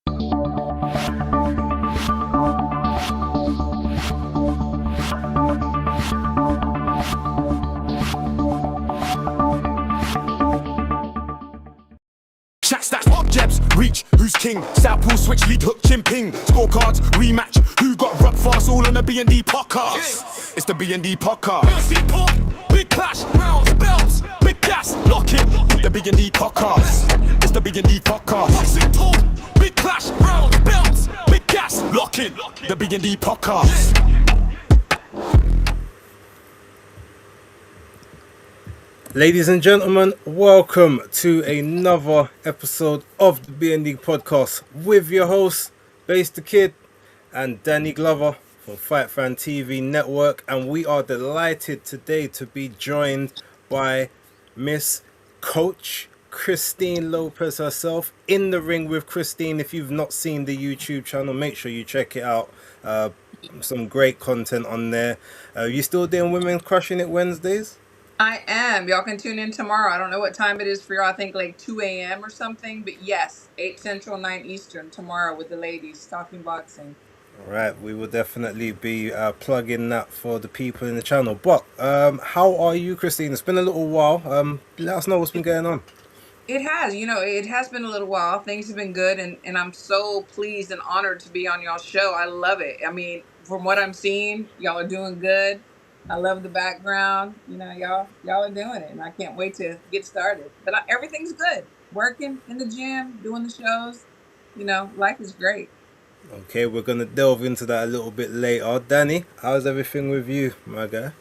Shots that's pop jabs, reach, who's king? Southpool switch, lead hook, chimping. Scorecards, rematch, who got rubbed fast, all on the B&D Podcast. It's the B&D Podcast. Big clash, rounds, belts, big gas, lock it. The B&D Podcast. It's the B&D Podcast. Big clash, rounds, belts, big gas, lock it. The B&D Podcast. Ladies and gentlemen, welcome to another episode of the B&D Podcast with your hosts, Base the Kid and Danny Glover from Fight Fan TV Network, and we are delighted today to be joined by Miss Coach Christine Lopez herself, in the ring with Christine. If you've not seen the YouTube channel, make sure you check it out. Some great content on there. You still doing Women Crushing It Wednesdays? I am. Y'all can tune in tomorrow. I don't know what time it is for y'all. I think like 2 a.m. or something. But yes, 8 Central, 9 Eastern tomorrow with the ladies talking boxing. All right, we will definitely be plugging that for the people in the channel. But how are you, Christine? It's been a little while. Let us know what's been going on. It has. It has been a little while. Things have been good. And I'm so pleased and honored to be on y'all's show. I love it. I mean, from what I'm seeing, y'all are doing good. I love the background. Y'all are doing it, and I can't wait to get started. But everything's good. Working in the gym, doing the shows. Life is great. Okay, we're going to delve into that a little bit later. Danny, how's everything with you, my guy?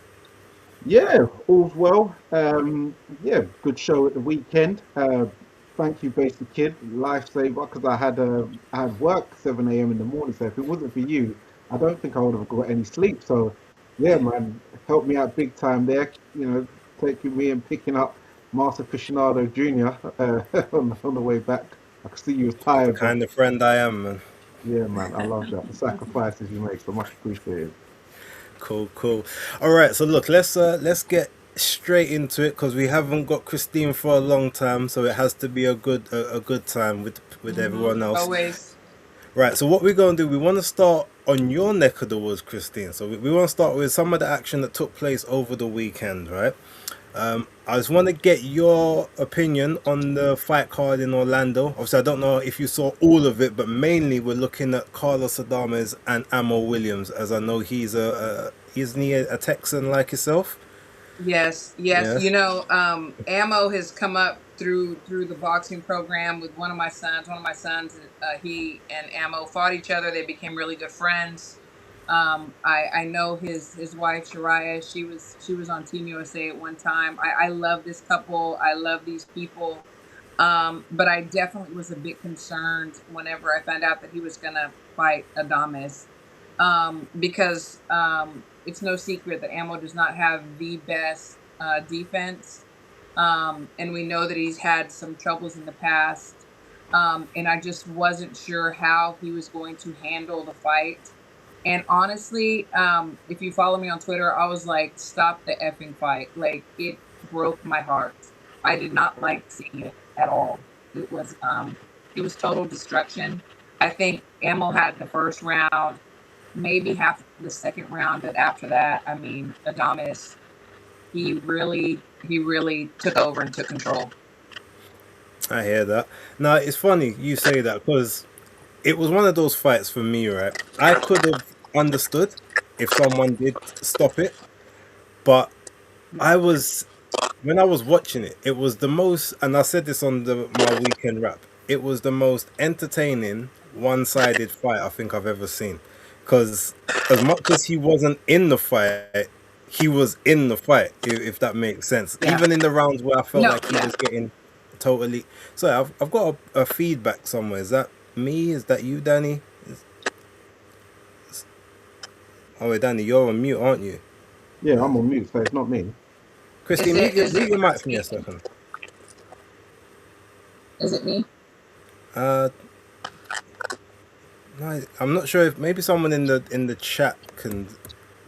Yeah, all's well. Good show at the weekend. Thank you, Base the Kid, lifesaver, because I had work 7 a.m. in the morning. So if it wasn't for you, I don't think I would have got any sleep. So yeah, man, helped me out big time there. Taking me and picking up Master Aficionado Jr. On the way back. I could see you was tired. The kind of friend I am, man. Yeah, man, I love that. The sacrifices you make, so much appreciated. Cool. All right, so look, let's get straight into it, because we haven't got Christine for a long time, so it has to be a good time with everyone else. Always. Right, so what we're going to do, we want to start on your neck of the woods, Christine. So we want to start with some of the action that took place over the weekend, right? I just want to get your opinion on the fight card in Orlando. Obviously, I don't know if you saw all of it, but mainly we're looking at Carlos Adames and Ammo Williams, as I know isn't he a Texan like yourself? Yes. Ammo has come up through the boxing program with one of my sons. He and Ammo fought each other. They became really good friends. I know his wife Shariah. She was on Team USA at one time. I love this couple. I love these people. But I definitely was a bit concerned whenever I found out that he was gonna fight Adames, because it's no secret that Ammo does not have the best defense. And we know that he's had some troubles in the past. And I just wasn't sure how he was going to handle the fight. And honestly, if you follow me on Twitter, I was like, stop the effing fight. Like, it broke my heart. I did not like seeing it at all. It was total destruction. I think Ammo had the first round, maybe half the second round, but after that, I mean, Adames, he really took over and took control. I hear that. Now, it's funny you say that, because it was one of those fights for me, right? I could have understood if someone did stop it, but when I was watching it, it was the most, and I said this on my weekend wrap, it was the most entertaining one-sided fight I think I've ever seen. Because as much as he wasn't in the fight, he was in the fight, if that makes sense. Yeah. Even in the rounds where I felt he was getting totally... So I've got a feedback somewhere. Is that me? Is that you, Danny? Oh, wait, Danny, you're on mute, aren't you? Yeah, I'm on mute, so it's not me. Christine, leave your mic for me a second. Is it me? No, I'm not sure if maybe someone in the chat can.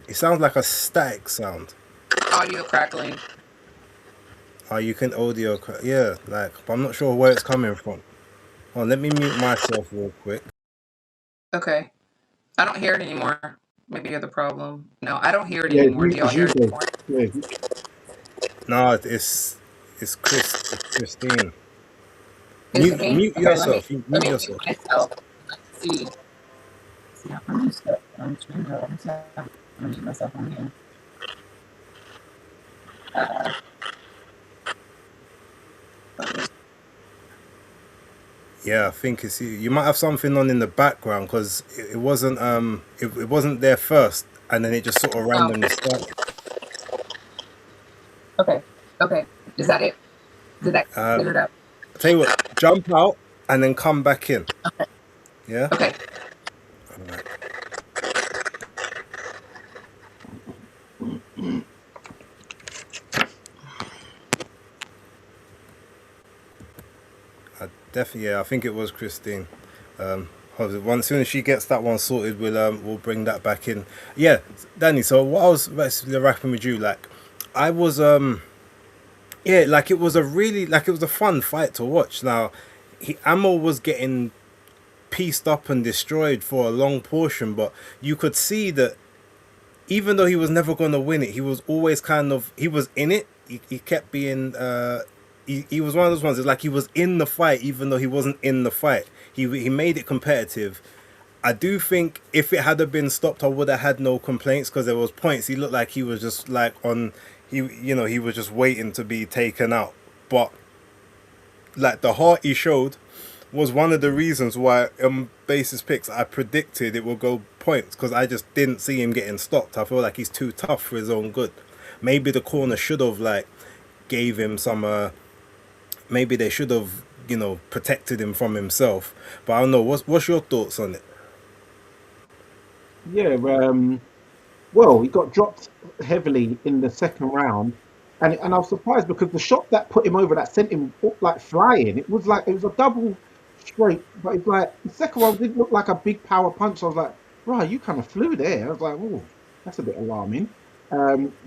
It sounds like a static sound. Audio crackling. Oh, you can audio, yeah, but I'm not sure where it's coming from. Oh, let me mute myself real quick. Okay. I don't hear it anymore. Maybe you're the problem. No, I don't hear it Yeah, anymore. Do y'all it's hear you, it babe. anymore? Yeah, No, it's Christine. Is it me? Mute Okay, yourself. let Mute me yourself. mute myself. Let's see. Yeah, I'm just I'm trying to mute myself on here. Uh, Yeah, I think it's you. You might have something on in the background because it wasn't it wasn't there first, and then it just sort of oh, randomly started. okay. Okay. Is that it? Did that Uh, clear it up? I tell you what, jump out and then come back in. Yeah. Okay. All right. Definitely, yeah. I think it was Christine. As soon as she gets that one sorted, we'll bring that back in. Yeah, Danny. So what I was basically rapping with you, like, I was yeah, like it was a really like it was a fun fight to watch. Now, Ammo was getting pieced up and destroyed for a long portion, but you could see that even though he was never going to win it, he was always kind of he was in it. He kept being he was one of those ones. It's like he was in the fight even though he wasn't in the fight. He made it competitive. I do think if it had have been stopped, I would have had no complaints because there was points he looked like he was just like on he was just waiting to be taken out. But like the heart he showed was one of the reasons why basis picks I predicted it will go points because I just didn't see him getting stopped. I feel like he's too tough for his own good. Maybe the corner should have like gave him some maybe they should have protected him from himself. But I don't know. What's your thoughts on it? yeah. Well, he got dropped heavily in the second round, and I was surprised because the shot that put him over, that sent him up like flying. It was a double straight, but it's like the second one didn't look like a big power punch. I was like, right, you kind of flew there. I was like, oh, that's a bit alarming.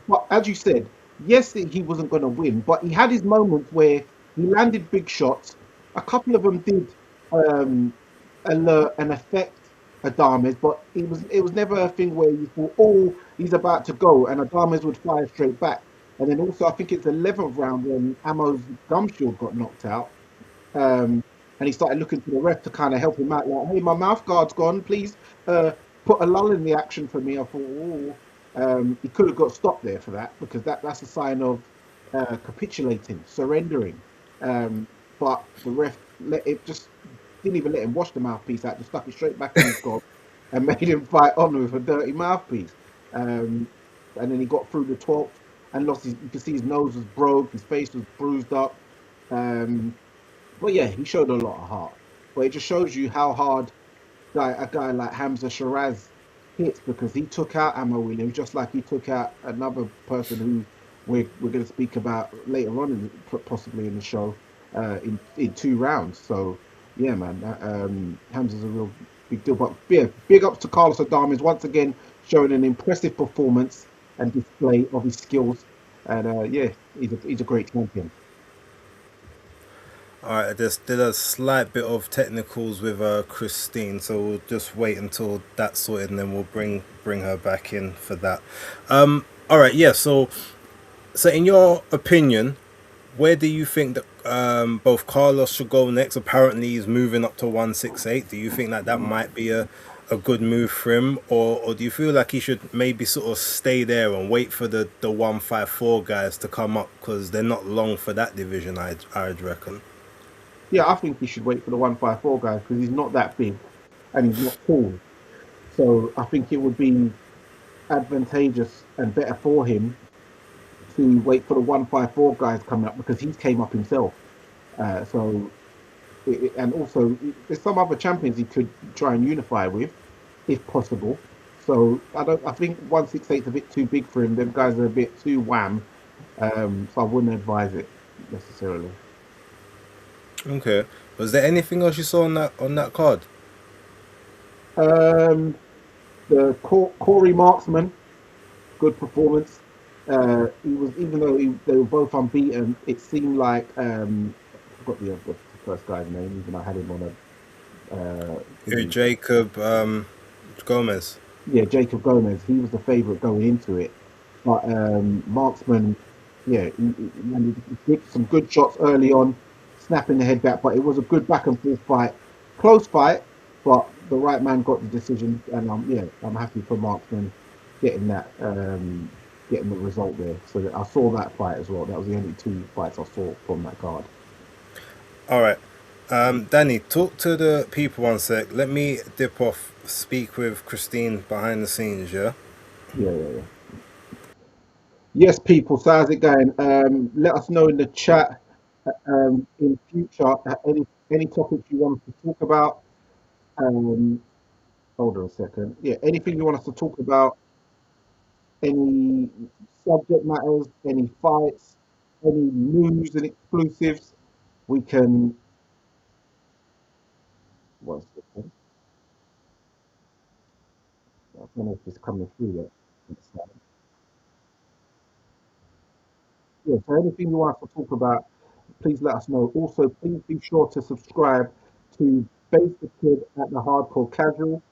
But as you said, yes, he wasn't going to win, but he had his moments where he landed big shots. A couple of them did um, alert and affect Adames, but it was never a thing where you thought, oh, he's about to go, and Adames would fire straight back. And then also, I think it's the 11th round when Ammo's gum shield got knocked out, and he started looking to the ref to kind of help him out, like, hey, my mouth guard's gone, please uh, put a lull in the action for me. I thought, oh, he could have got stopped there for that because that's a sign of capitulating, surrendering. But the ref let it just didn't even let him wash the mouthpiece out, just stuck it straight back in his gob and made him fight on with a dirty mouthpiece. And then he got through the 12th and lost his, you can see his nose was broke, his face was bruised up. Um, but yeah, he showed a lot of heart. But it just shows you how hard a guy like Hamza Shiraz hits because he took out Ammo Williams just like he took out another person who we're going to speak about later on, possibly in the show, in 2 rounds. So yeah, man, Hamza's a real big deal. But yeah, big ups to Carlos Adames once again showing an impressive performance and display of his skills. And yeah, he's a great champion. Alright, there's still a slight bit of technicals with Christine, so we'll just wait until that's sorted and then we'll bring her back in for that. Alright, yeah, so in your opinion, where do you think that both Carlos should go next? Apparently he's moving up to 168. Do you think that might be a good move for him, or do you feel like he should maybe sort of stay there and wait for the 154 guys to come up because they're not long for that division? I'd reckon. Yeah, I think he should wait for the 154 guys because he's not that big and he's not tall. So I think it would be advantageous and better for him to wait for the 154 guys coming up because he came up himself. So and also there's some other champions he could try and unify with, if possible. So I think 168 is a bit too big for him. Them guys are a bit too wham. So I wouldn't advise it necessarily. Okay. Was there anything else you saw on that card? Um, the Corey Marksman, good performance. He was, even though they were both unbeaten, it seemed like I forgot the first guy's name, even I had him on Jacob Gomez. Yeah, Jacob Gomez. He was the favourite going into it, but Marksman, yeah, he did some good shots early on, snapping the head back. But it was a good back and forth fight, close fight. But the right man got the decision, and I'm happy for Marksman getting that, getting the result there. So that I saw that fight as well. That was the only two fights I saw from that card. All right. Danny, talk to the people one sec. Let me dip off, speak with Christine behind the scenes, yeah? Yeah. Yes, people. So how's it going? Let us know in the chat in future any topics you want us to talk about. Um, hold on a second. Yeah, anything you want us to talk about, any subject matters, any fights, any news and exclusives, we can. One second. I don't know if it's coming through yet. Yeah, so anything you want us to talk about, please let us know. Also, please be sure to subscribe to Face the Kid at the Hardcore Casual,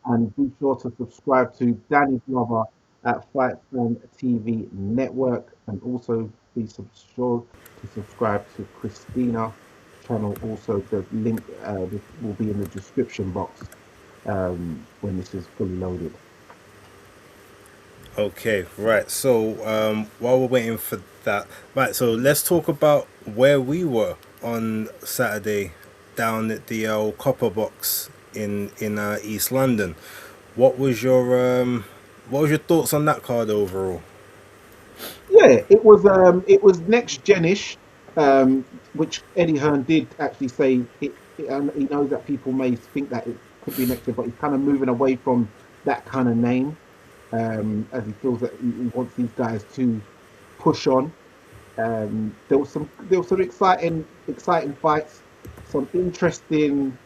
and be sure to subscribe to Danny Glover at Fight Film TV Network, and also sure to subscribe to Christina channel. Also, the link this will be in the description box when this is fully loaded. Okay, right. So while we're waiting for that, right, so let's talk about where we were on Saturday down at the Copper Box in East London. What was your thoughts on that card overall? Yeah, it was next genish, which Eddie Hearn did actually say and he knows that people may think that it could be next gen, but he's kind of moving away from that kind of name, as he feels that he wants these guys to push on. There was some exciting fights, some interesting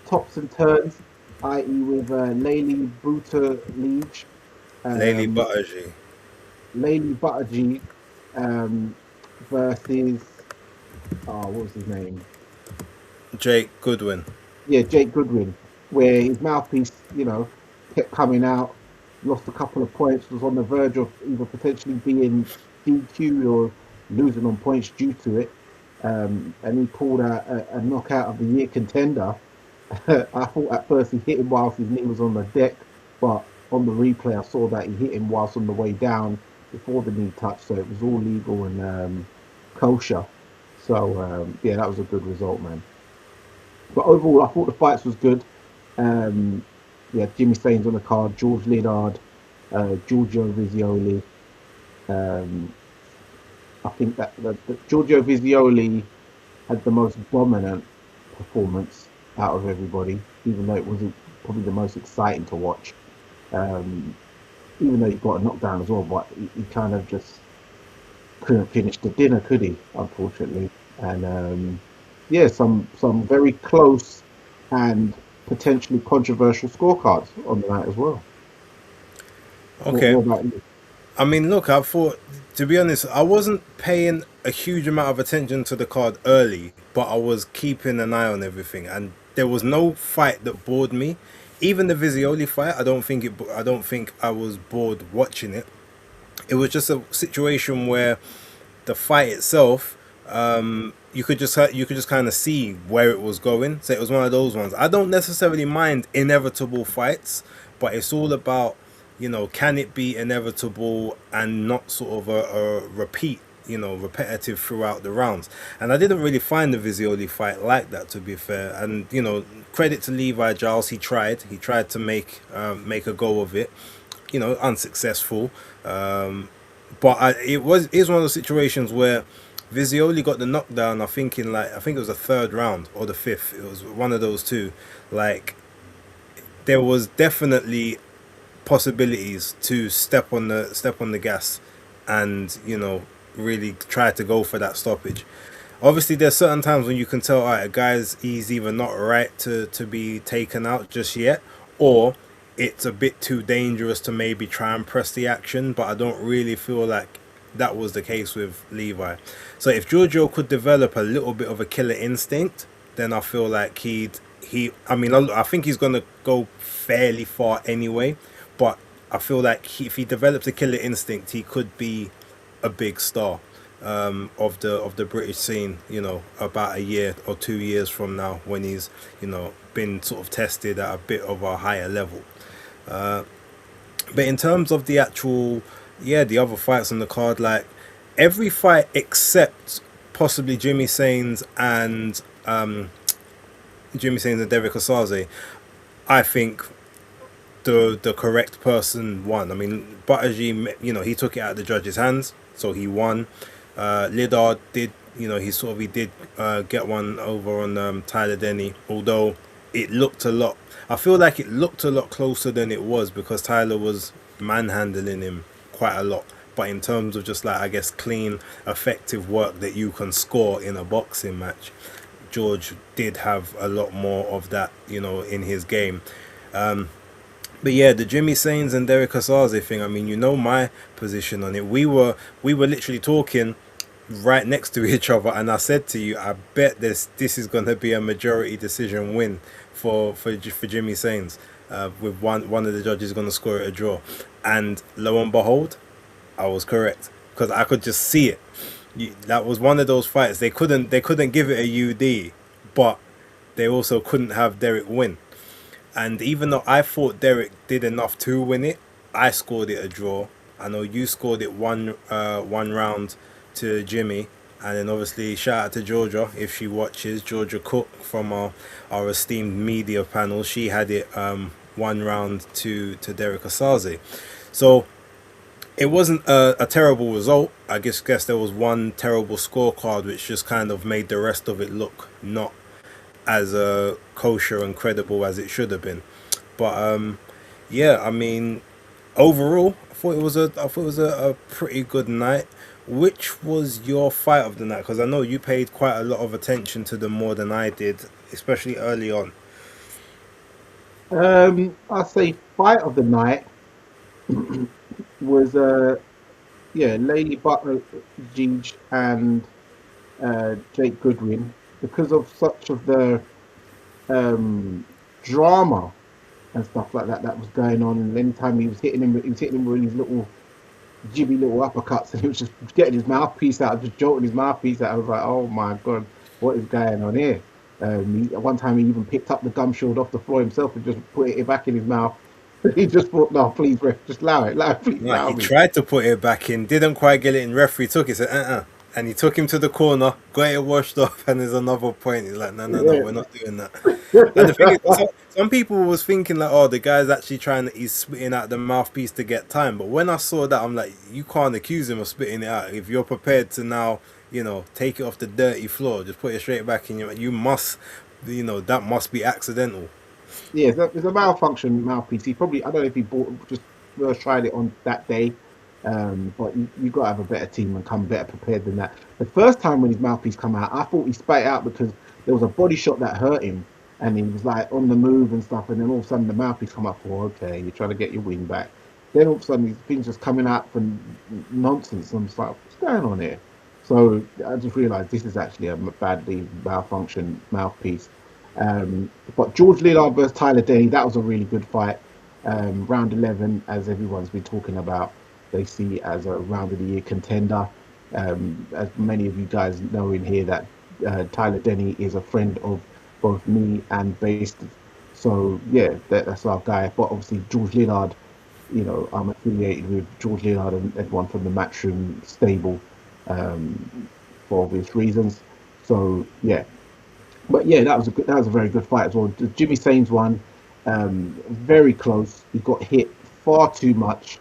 tops and turns, i.e. with Layli Butterleach, Lady Buttergy. Layli Buttergy versus what was his name? Jake Goodwin. Yeah, Jake Goodwin, where his mouthpiece, kept coming out, lost a couple of points, was on the verge of either potentially being DQ'd or losing on points due to it. And he pulled a knockout of the year contender. I thought at first he hit him whilst his knee was on the deck, but on the replay I saw that he hit him whilst on the way down before the knee touch, so it was all legal and kosher. So yeah, that was a good result, man. But overall, I thought the fights was good. Yeah, Jimmy Staines on the card, George Liddard, Giorgio Vizioli. I think that Giorgio Vizioli had the most dominant performance out of everybody, even though it wasn't probably the most exciting to watch. Even though he got a knockdown as well, but he kind of just couldn't finish the dinner, could he? Unfortunately, and yeah, some very close and potentially controversial scorecards on the night as well. Okay. What about you? I mean, look, I thought, to be honest, I wasn't paying a huge amount of attention to the card early, but I was keeping an eye on everything, and there was no fight that bored me. Even the Vizioli fight, I don't think I was bored watching it. It was just a situation where the fight itself, you could just kind of see where it was going. So it was one of those ones. I don't necessarily mind inevitable fights, but it's all about, can it be inevitable and not sort of a repeat, repetitive throughout the rounds. And I didn't really find the Vizioli fight like that, to be fair. And credit to Levi Giles, he tried to make a go of it, unsuccessful. But it was one of those situations where Vizioli got the knockdown. I think it was the third round or the fifth. It was one of those two. Like, there was definitely possibilities to step on the gas and really try to go for that stoppage. Obviously there's certain times when you can tell, all right, a guy's he's either not right to be taken out just yet, or it's a bit too dangerous to maybe try and press the action. But I don't really feel like that was the case with Levi. So if Giorgio could develop a little bit of a killer instinct, then I feel like I mean, I think he's gonna go fairly far anyway. But I feel like if he develops a killer instinct, he could be a big star of the British scene. About a year or 2 years from now, when he's been sort of tested at a bit of a higher level. But in terms of the actual, the other fights on the card, like every fight except possibly Jimmy Sains and Derek Osaze, I think the correct person won. I mean, Buttigieg, he took it out of the judges' hands, so he won. Lidard did, he did get one over on Tyler Denny, although it looked I feel like it looked a lot closer than it was, because Tyler was manhandling him quite a lot. But in terms of just like, I guess, clean, effective work that you can score in a boxing match, George did have a lot more of that, in his game. But yeah, the Jimmy Sains and Derek Osaze thing, I mean, my position on it. We were literally talking right next to each other, and I said to you, I bet this is going to be a majority decision win for Jimmy Sains, with one of the judges going to score it a draw. And lo and behold, I was correct, because I could just see it. That was one of those fights. They couldn't give it a UD, but they also couldn't have Derek win. And even though I thought Derek did enough to win it, I scored it a draw. I know you scored it one round to Jimmy. And then obviously shout out to Georgia, if she watches, Georgia Cook from our esteemed media panel. She had it 1 round to Derek Osaze. So it wasn't a terrible result. I guess there was one terrible scorecard, which just kind of made the rest of it look not as kosher and credible as it should have been. But I mean, overall, I thought it was a pretty good night. Which was your fight of the night? Because I know you paid quite a lot of attention to them, more than I did, especially early on. I'd say fight of the night was Lady Buttigieg and Jake Goodwin, because of such of the drama and stuff like that was going on. And anytime he was hitting him with these little jibby little uppercuts, and he was just getting his mouthpiece out, just jolting his mouthpiece out. I was like, oh my god, what is going on here? One time he even picked up the gum shield off the floor himself and just put it back in his mouth. He just thought, no, please, ref, just allow it, please. He tried to put it back in, didn't quite get it in. Referee took it, said, and he took him to the corner, got it washed off, and there's another point. He's like, no, we're not doing that. And the thing is, some people was thinking like, oh, the guy's actually he's spitting out the mouthpiece to get time. But when I saw that, I'm like, you can't accuse him of spitting it out. If you're prepared to now, take it off the dirty floor, just put it straight back in you must, that must be accidental. Yeah, it's a malfunction mouthpiece. He probably, I don't know if he just tried it on that day. But you got to have a better team and come better prepared than that. The first time when his mouthpiece come out, I thought he spat it out because there was a body shot that hurt him, and he was like on the move and stuff, and then all of a sudden the mouthpiece come up. Okay, you're trying to get your wing back. Then all of a sudden these things just coming out for nonsense. I'm just like, what's going on here? So I just realised this is actually a badly malfunctioned mouthpiece. But George Lillard versus Tyler Denny, that was a really good fight. Round 11, as everyone's been talking about, they see as a round of the year contender. As many of you guys know in here, that Tyler Denny is a friend of both me and Based. So yeah, that's our guy. But obviously George Lillard, I'm affiliated with George Lillard and everyone from the Matchroom stable for obvious reasons. So yeah, but yeah, that was a very good fight as well. The Jimmy Sains one, very close. He got hit far too much.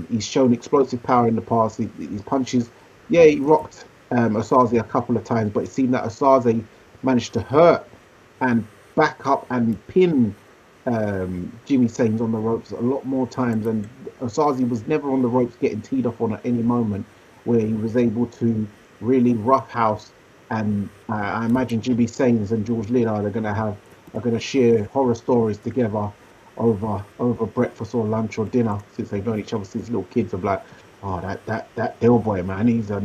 He's shown explosive power in the past. His punches, he rocked Osaze a couple of times, but it seemed that Osaze managed to hurt and back up and pin Jimmy Sains on the ropes a lot more times, and Osaze was never on the ropes getting teed off on at any moment, where he was able to really roughhouse. And I imagine Jimmy Sains and George Lillard are going to share horror stories together over breakfast or lunch or dinner, since they've known each other since little kids. Of like, oh, that Del Boy, man, he's a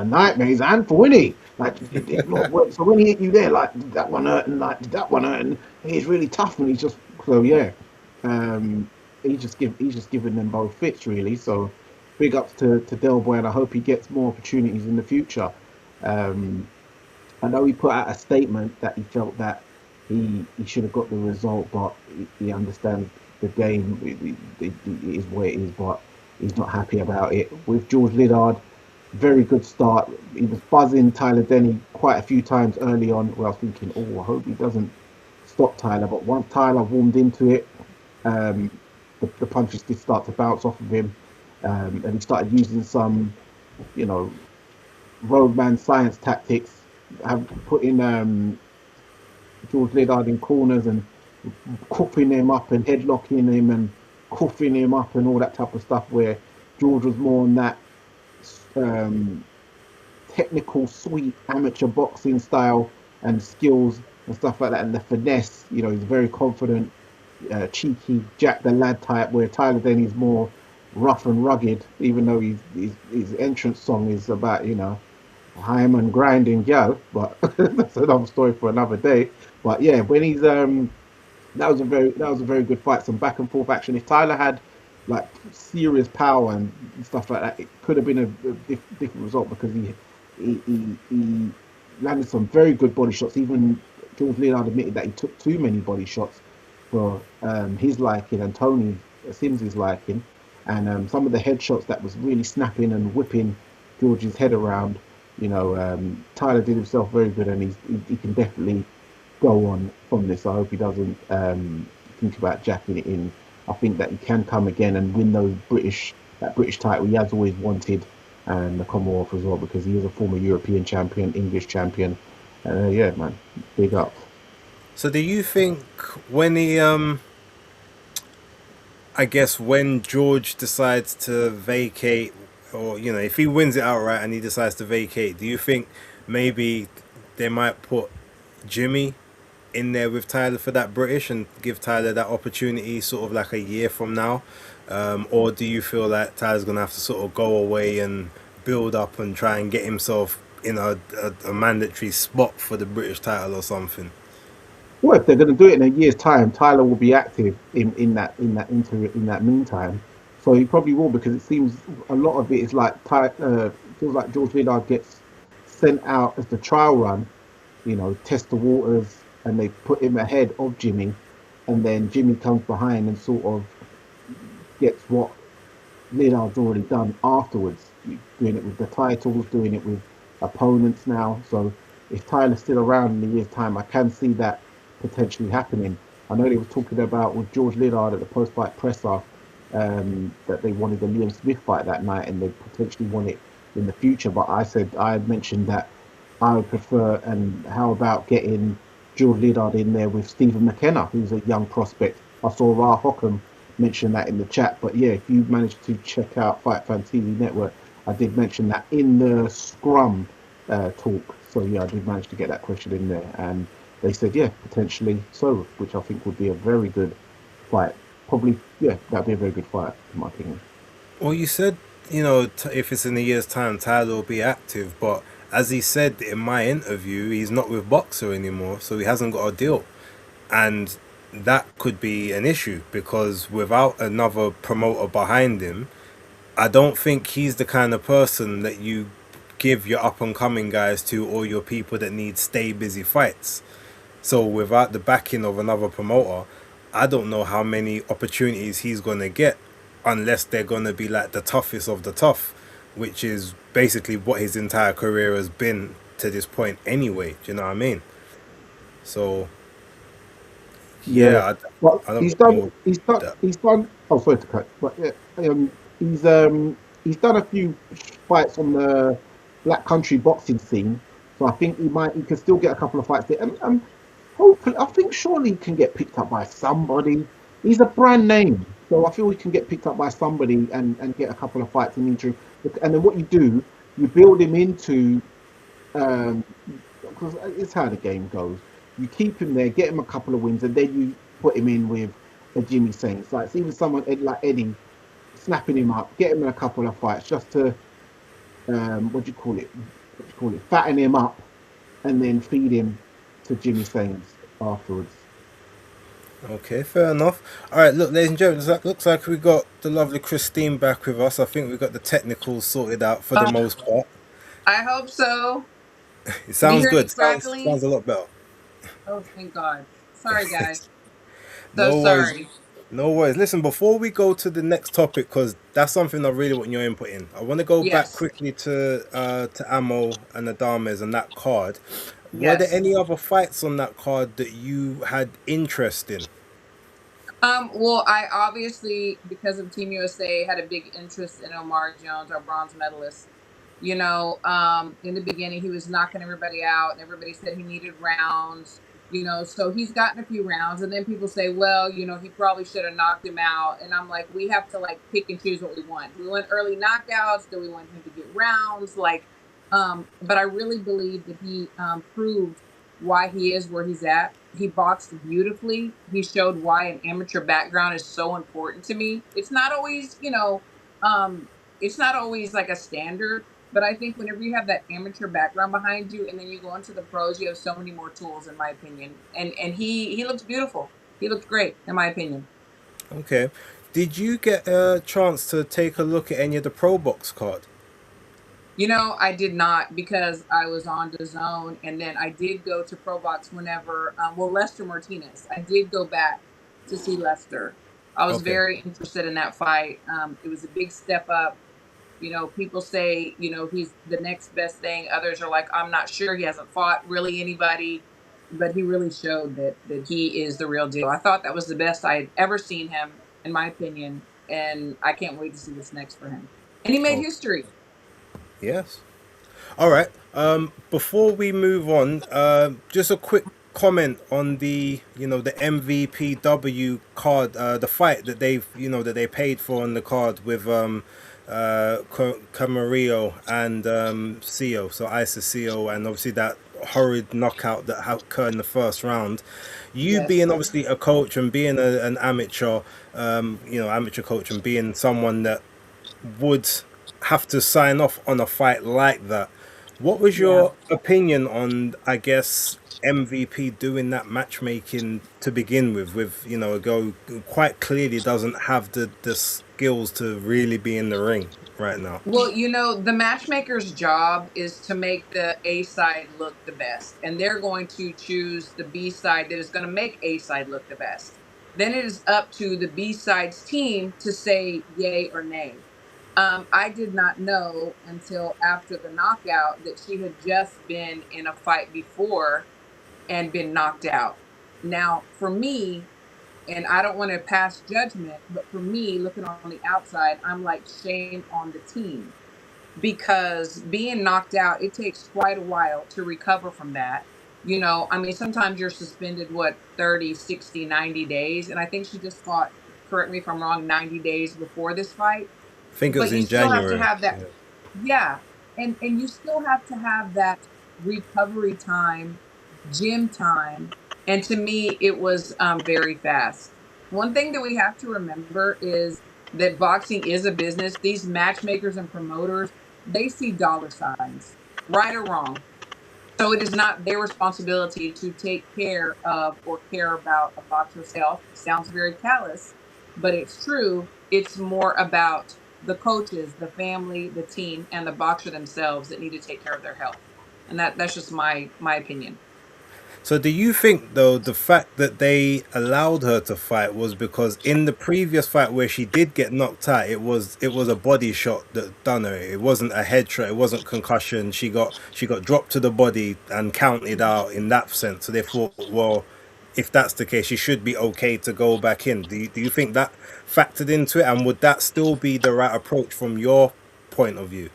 nightmare. He's a handful, isn't he? Like, so when he hit you there, like, did that one hurt, and like, did that one hurt, and he's really tough, and he's just so yeah. Um, he's just giving them both fits really. So big ups to Del Boy, and I hope he gets more opportunities in the future. Um, I know he put out a statement that he felt that he should have got the result, but he understands the game it is what it is, but he's not happy about it. With George Liddard, very good start. He was buzzing Tyler Denny quite a few times early on, where I was thinking, oh, I hope he doesn't stop Tyler. But once Tyler warmed into it, the punches did start to bounce off of him, and he started using some, roadman science tactics, putting George Liddard in corners and cuffing him up and headlocking him and cuffing him up and all that type of stuff, where George was more on that technical, sweet amateur boxing style and skills and stuff like that, and the finesse. He's very confident, cheeky, Jack the Lad type, where Tyler Denny's more rough and rugged, even though his entrance song is about, I'm and grinding gal, but that's another story for another day. But yeah, when he's that was a very good fight, some back and forth action. If Tyler had like serious power and stuff like that, it could have been a different result, because he landed some very good body shots. Even George Leonard admitted that he took too many body shots for his liking and Tony Sims's liking, and some of the headshots that was really snapping and whipping George's head around. Tyler did himself very good, and he can definitely go on from this. I hope he doesn't think about jacking it in. I think that he can come again and win that British title he has always wanted, and the Commonwealth as well, because he is a former European champion, English champion. Yeah, man, big up. So do you think when he I guess when George decides to vacate, or if he wins it outright and he decides to vacate, do you think maybe they might put Jimmy in there with Tyler for that British and give Tyler that opportunity sort of like a year from now? Or do you feel that Tyler's going to have to sort of go away and build up and try and get himself in a mandatory spot for the British title or something? Well, if they're going to do it in a year's time, Tyler will be active in that meantime. So he probably will, because it seems a lot of it is like feels like George Liddard gets sent out as the trial run, test the waters, and they put him ahead of Jimmy, and then Jimmy comes behind and sort of gets what Liddard's already done afterwards, doing it with the titles, doing it with opponents now. So if Tyler's still around in a year's time, I can see that potentially happening. I know they were talking about with George Liddard at the post-fight presser, that they wanted the Liam Smith fight that night, and they potentially want it in the future. But I had mentioned that I would prefer, and how about getting George Liddard in there with Stephen McKenna, who's a young prospect. I saw Ra Hockham mention that in the chat. But yeah, if you managed to check out Fight Fan TV Network, I did mention that in the scrum talk. So yeah, I did manage to get that question in there, and they said yeah, potentially so, which I think would be a very good fight. Probably, yeah, that'd be a very good fight, in my opinion. Well, you said, if it's in a year's time, Tyler will be active. But as he said in my interview, he's not with Boxer anymore, so he hasn't got a deal. And that could be an issue, because without another promoter behind him, I don't think he's the kind of person that you give your up-and-coming guys to, or your people that need stay-busy fights. So without the backing of another promoter, I don't know how many opportunities he's going to get, unless they're going to be like the toughest of the tough, which is basically what his entire career has been to this point anyway. Do you know what I mean? So yeah, well, I don't he's know done. Oh, sorry to cut, but yeah, he's done a few fights on the Black Country boxing scene, so I think he could still get a couple of fights there. And hopefully, I think surely he can get picked up by somebody. He's a brand name, so I feel he can get picked up by somebody and get a couple of fights in the interim. And then what you do, you build him into, because it's how the game goes. You keep him there, get him a couple of wins, and then you put him in with a Jimmy Saints. Like even someone like Eddie snapping him up, get him in a couple of fights just to what do you call it? Fatten him up, and then feed him to Jimmy Sains afterwards. Okay, fair enough. All right, look, ladies and gentlemen, looks like we got the lovely Christine back with us. I think we got the technicals sorted out for the most part. I hope so. It sounds good. Sounds a lot better. Oh, thank God. Sorry, guys. No worries. Sorry. No worries. Listen, before we go to the next topic, because that's something I really want your input in, I want to go back quickly to Amo and Adames and that card. Were there any other fights on that card that you had interest in? Well, I obviously, because of Team USA, had a big interest in Omar Jones, our bronze medalist. You know, in the beginning, he was knocking everybody out, and everybody said he needed rounds. You know, so he's gotten a few rounds, and then people say, well, you know, he probably should have knocked him out. And I'm like, we have to like pick and choose what we want. We want early knockouts. Do we want him to get rounds? Like, but I really believe that he proved why he is where he's at. He boxed beautifully. He showed why an amateur background is so important to me. It's not always, you know, it's not always like a standard. But I think whenever you have that amateur background behind you and then you go into the pros, you have so many more tools, in my opinion. And he looked beautiful. He looked great, in my opinion. Okay. Did you get a chance to take a look at any of the Pro Box card? You know, I did not, because I was on DAZN, and then I did go to Pro Box whenever, Lester Martinez. I did go back to see Lester. I was very interested in that fight. It was a big step up. You know, people say, you know, he's the next best thing. Others are like, I'm not sure. He hasn't fought really anybody, but he really showed that he is the real deal. I thought that was the best I had ever seen him, in my opinion, and I can't wait to see what's next for him. And he made history. Yes. All right. Before we move on, just a quick comment on the, you know, the MVPW card, the fight that they paid for on the card with Camarillo andCio, so Isis Cio, and obviously that horrid knockout that occurred in the first round. You being obviously a coach and being an amateur, amateur coach, and being someone that would have to sign off on a fight like that, what was your opinion on, I guess, MVP doing that matchmaking to begin with, you know, a guy who quite clearly doesn't have the skills to really be in the ring right now? Well, you know, the matchmaker's job is to make the A side look the best, and they're going to choose the B side that is going to make A side look the best. Then it is up to the B side's team to say yay or nay. I did not know until after the knockout that she had just been in a fight before and been knocked out. Now, for me, and I don't want to pass judgment, but for me, looking on the outside, I'm like, shame on the team. Because being knocked out, it takes quite a while to recover from that. You know, I mean, sometimes you're suspended, 30, 60, 90 days. And I think she just fought, correct me if I'm wrong, 90 days before this fight. I think it was in January. Have to have that, and you still have to have that recovery time, gym time, and to me, it was very fast. One thing that we have to remember is that boxing is a business. These matchmakers and promoters, they see dollar signs, right or wrong. So it is not their responsibility to take care of or care about a boxer's health. It sounds very callous, but it's true. It's more about the coaches, the family, the team, and the boxer themselves that need to take care of their health. And that's just my opinion. So do you think, though, the fact that they allowed her to fight was because in the previous fight where she did get knocked out, it was a body shot that done her? It wasn't a head shot. It wasn't concussion. She got dropped to the body and counted out in that sense. So they thought, well, if that's the case, she should be okay to go back in. Do you think that factored into it? And would that still be the right approach from your point of view?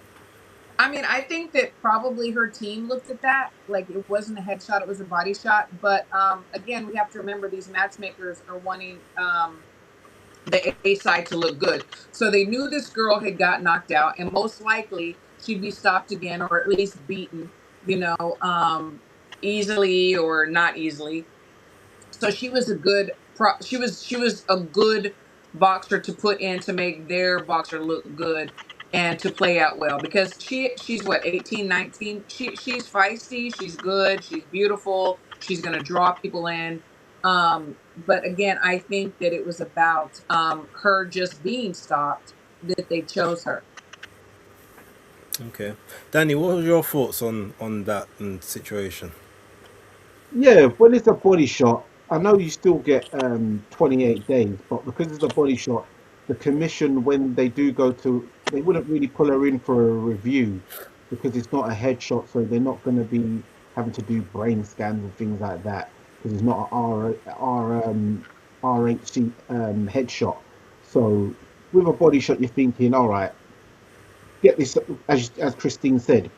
I mean, I think that probably her team looked at that. Like, it wasn't a headshot, it was a body shot. But again, we have to remember these matchmakers are wanting the A side to look good. So they knew this girl had got knocked out, and most likely she'd be stopped again, or at least beaten, you know, easily or not easily. So she was a good boxer to put in to make their boxer look good and to play out well, because she's what, 18, 19. She's feisty, she's good, she's beautiful, she's going to draw people in. But again, I think that it was about her just being stopped that they chose her. Okay, Danny, what were your thoughts on that situation? Yeah, when it's a body shot, I know you still get 28 days, but because it's a body shot, the commission, when they do go to, they wouldn't really pull her in for a review because it's not a headshot, so they're not going to be having to do brain scans and things like that because it's not a RHC headshot. So with a body shot, you're thinking, all right, get this, as Christine said,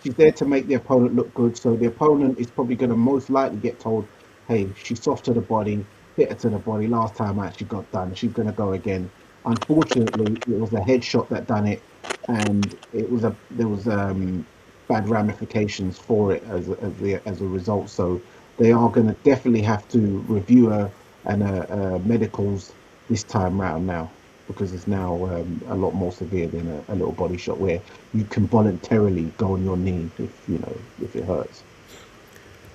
she's there to make the opponent look good. So the opponent is probably going to most likely get told, hey, she's soft to the body, hit her to the body. Last time out, she got done. She's going to go again. Unfortunately, it was a headshot that done it, and there was bad ramifications for it as a result. So they are going to definitely have to review her and medicals this time round now, because it's now a lot more severe than a little body shot where you can voluntarily go on your knee if it hurts.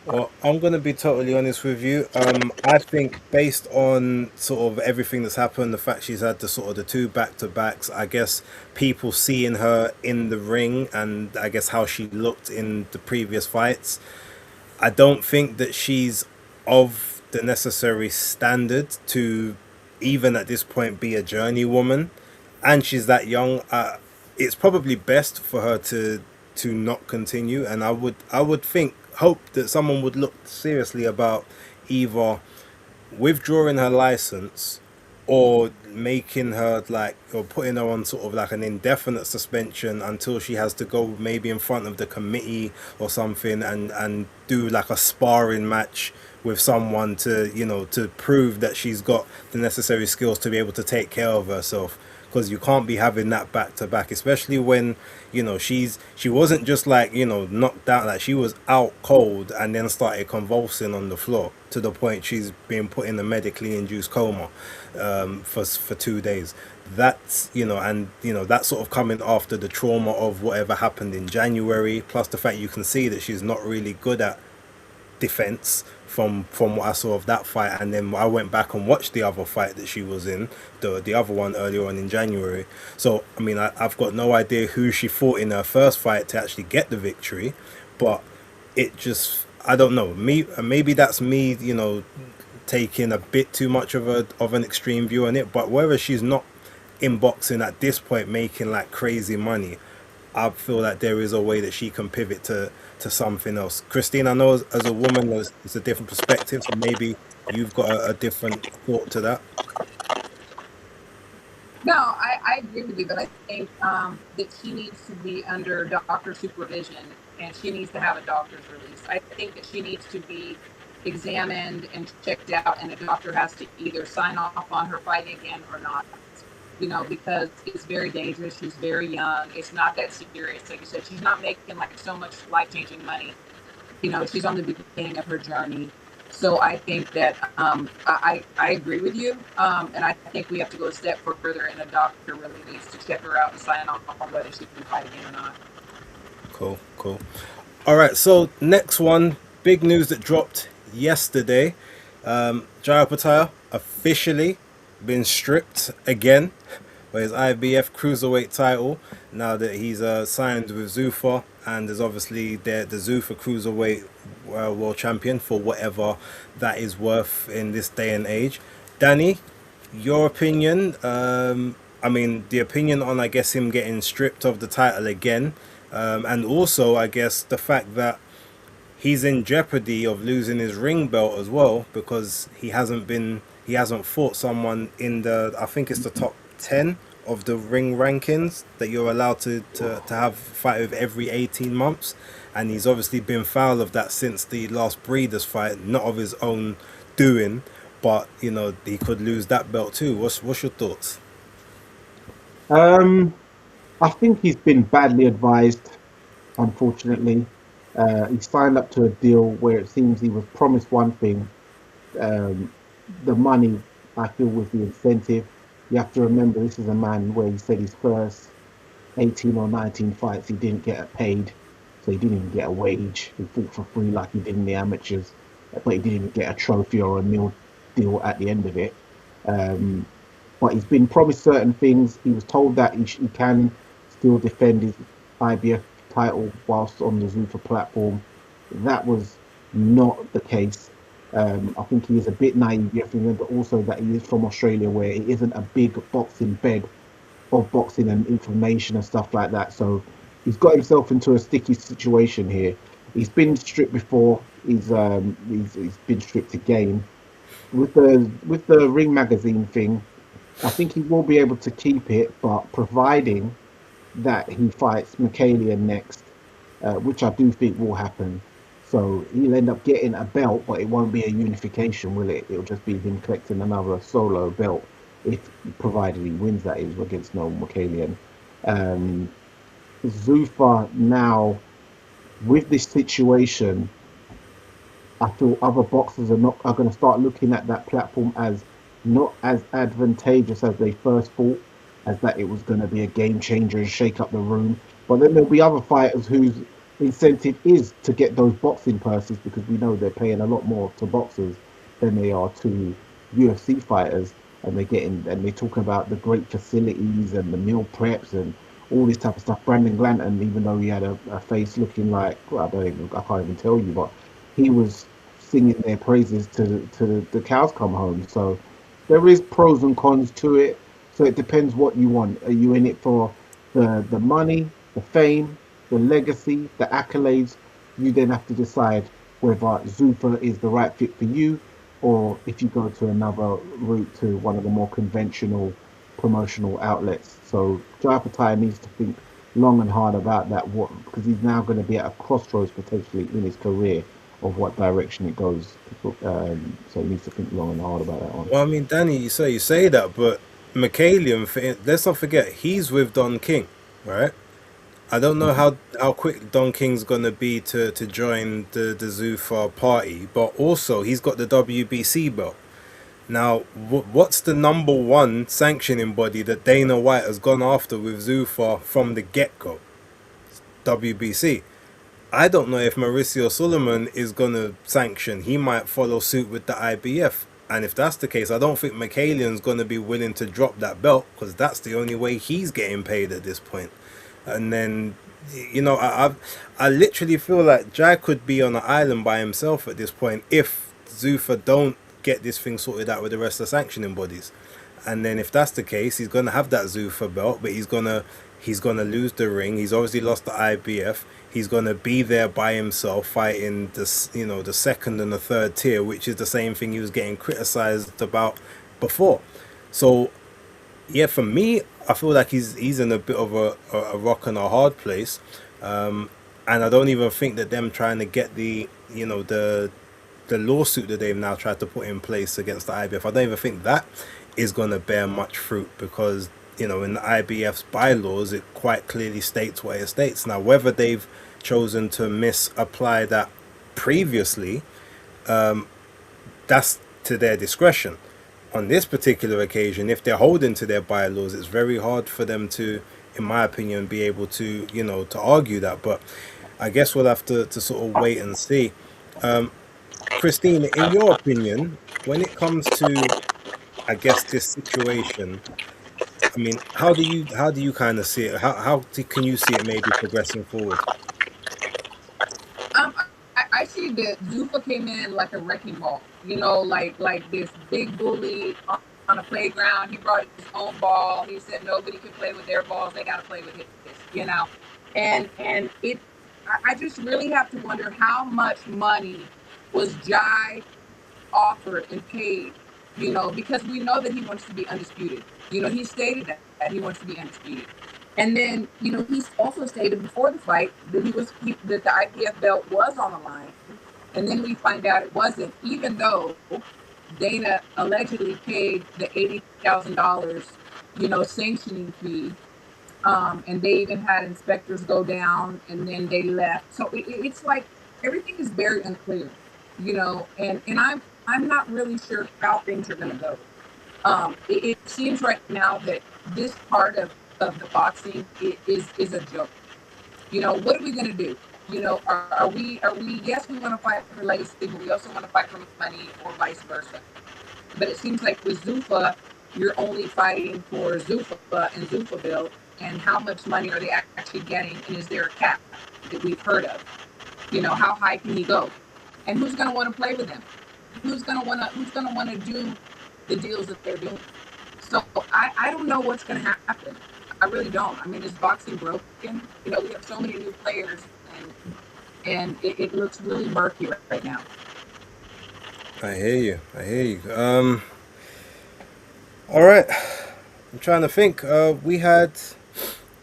Well, I'm going to be totally honest with you. I think based on sort of everything that's happened, the fact she's had the two back-to-backs, I guess people seeing her in the ring and I guess how she looked in the previous fights, I don't think that she's of the necessary standard to even at this point be a journeywoman, and she's that young. It's probably best for her to not continue, and I would hope that someone would look seriously about either withdrawing her license or making her or putting her on sort of like an indefinite suspension until she has to go maybe in front of the committee or something and do like a sparring match with someone to prove that she's got the necessary skills to be able to take care of herself, because you can't be having that back to back, especially when she wasn't just knocked out, like she was out cold and then started convulsing on the floor to the point she's being put in a medically induced coma for 2 days. That's that's sort of coming after the trauma of whatever happened in January, plus the fact you can see that she's not really good at defense from what I saw of that fight. And then I went back and watched the other fight that she was in, the other one earlier on in January. So I mean, I've got no idea who she fought in her first fight to actually get the victory, but it just, I don't know, maybe that's me taking a bit too much of an extreme view on it. But whether she's not in boxing at this point making like crazy money, I feel that there is a way that she can pivot to something else. Christine, I know as a woman, it's a different perspective, so maybe you've got a different thought to that. No, I agree with you, but I think that she needs to be under doctor supervision, and she needs to have a doctor's release. I think that she needs to be examined and checked out, and a doctor has to either sign off on her fighting again or not. Because it's very dangerous. She's very young. It's not that serious. Like you said, she's not making like so much life-changing money. She's on the beginning of her journey. So I think that I agree with you. And I think we have to go a step further, and a doctor really needs to check her out and sign off on whether she can fight again or not. Cool. All right, so next one, big news that dropped yesterday. Jaya Patel officially been stripped again for his IBF cruiserweight title now that he's signed with Zuffa, and is obviously the Zuffa cruiserweight world champion for whatever that is worth in this day and age. Danny, your opinion? I mean, the opinion on, I guess, him getting stripped of the title again, and also I guess the fact that he's in jeopardy of losing his ring belt as well, because he hasn't fought someone in I think it's the top 10 of the ring rankings that you're allowed to have fight with every 18 months. And he's obviously been foul of that since the last Breeders fight, not of his own doing, but he could lose that belt too. What's your thoughts? I think he's been badly advised, unfortunately. He signed up to a deal where it seems he was promised one thing. The money, I feel, was the incentive. You have to remember this is a man where he said his first 18 or 19 fights, he didn't get paid. So he didn't even get a wage. He fought for free like he did in the amateurs, but he didn't even get a trophy or a meal deal at the end of it. Um, but he's been promised certain things. He was told that he can still defend his IBF title whilst on the Zuffa platform. That was not the case. I think he is a bit naive. You have to remember also that he is from Australia, where it isn't a big boxing bed of boxing and information and stuff like that. So he's got himself into a sticky situation here. He's been stripped before. He's been stripped again with the Ring magazine thing. I think he will be able to keep it, but providing that he fights Michaelian next, which I do think will happen. So he'll end up getting a belt, but it won't be a unification, will it? It'll just be him collecting another solo belt, if provided he wins, that is, against Noel Michaelian. Um, Zuffa now, with this situation, I feel other boxers are going to start looking at that platform as not as advantageous as they first thought, as that it was going to be a game changer and shake up the room. But then there'll be other fighters whose incentive is to get those boxing purses, because we know they're paying a lot more to boxers than they are to UFC fighters, and they're talking about the great facilities and the meal preps and all this type of stuff. Brandon Glanton, even though he had a face looking like, well, I can't even tell you, but he was singing their praises to the cows come home. So there is pros and cons to it. So it depends what you want. Are you in it for the money, the fame, the legacy, the accolades? You then have to decide whether Zuffa is the right fit for you, or if you go to another route to one of the more conventional promotional outlets. So Jai Pattaya needs to think long and hard about that, because he's now going to be at a crossroads potentially in his career of what direction it goes. So he needs to think long and hard about that one. Well, I mean, Danny, you say that, but Michaelian, let's not forget, he's with Don King, right? I don't know how quick Don King's gonna be to join the Zuffa party, but also he's got the WBC belt. Now, what's the number one sanctioning body that Dana White has gone after with Zuffa from the get-go? WBC. I don't know if Mauricio Suleiman is going to sanction. He might follow suit with the IBF. And if that's the case, I don't think Michaelian's going to be willing to drop that belt, because that's the only way he's getting paid at this point. And then, I literally feel like Jai could be on an island by himself at this point if Zuffa don't get this thing sorted out with the rest of the sanctioning bodies. And then if that's the case, he's going to have that Zuffa belt, but he's going to lose the ring. He's obviously lost the IBF. He's going to be there by himself fighting the second and the third tier, which is the same thing he was getting criticized about before. So yeah, for me, I feel like he's in a bit of a rock and a hard place. And I don't even think that them trying to get the lawsuit that they've now tried to put in place against the IBF, I don't even think that is going to bear much fruit, because in the IBF's bylaws it quite clearly states what it states. Now, whether they've chosen to misapply that previously, that's to their discretion. On this particular occasion, if they're holding to their bylaws, it's very hard for them to, in my opinion, be able to to argue that. But I guess we'll have to sort of wait and see. Christine, in your opinion, when it comes to, I guess, this situation, I mean, how do you kind of see it? Can you see it maybe progressing forward? I see that Zuffa came in like a wrecking ball, like this big bully on a playground. He brought his own ball. He said nobody can play with their balls. They got to play with his, and it. I just really have to wonder how much money was Jai offered and paid, because we know that he wants to be undisputed. He stated that he wants to be undisputed. And then, he's also stated before the fight that that the IPF belt was on the line. And then we find out it wasn't, even though Dana allegedly paid the $80,000, sanctioning fee. And they even had inspectors go down, and then they left. So it's like everything is very unclear, and I'm not really sure how things are going to go. It seems right now that this part of the boxing is a joke. What are we going to do? Are we, yes, we want to fight for legacy, but we also want to fight for money or vice versa. But it seems like with Zuffa, you're only fighting for Zuffa and Zuffaville, and how much money are they actually getting, and is there a cap that we've heard of? How high can he go? And who's going to want to play with him? Who's going to want to do the deals that they're doing? So I don't know what's going to happen. I really don't. I mean, is boxing broken? We have so many new players, and it looks really murky right now. I hear you. All right. I'm trying to think. We had.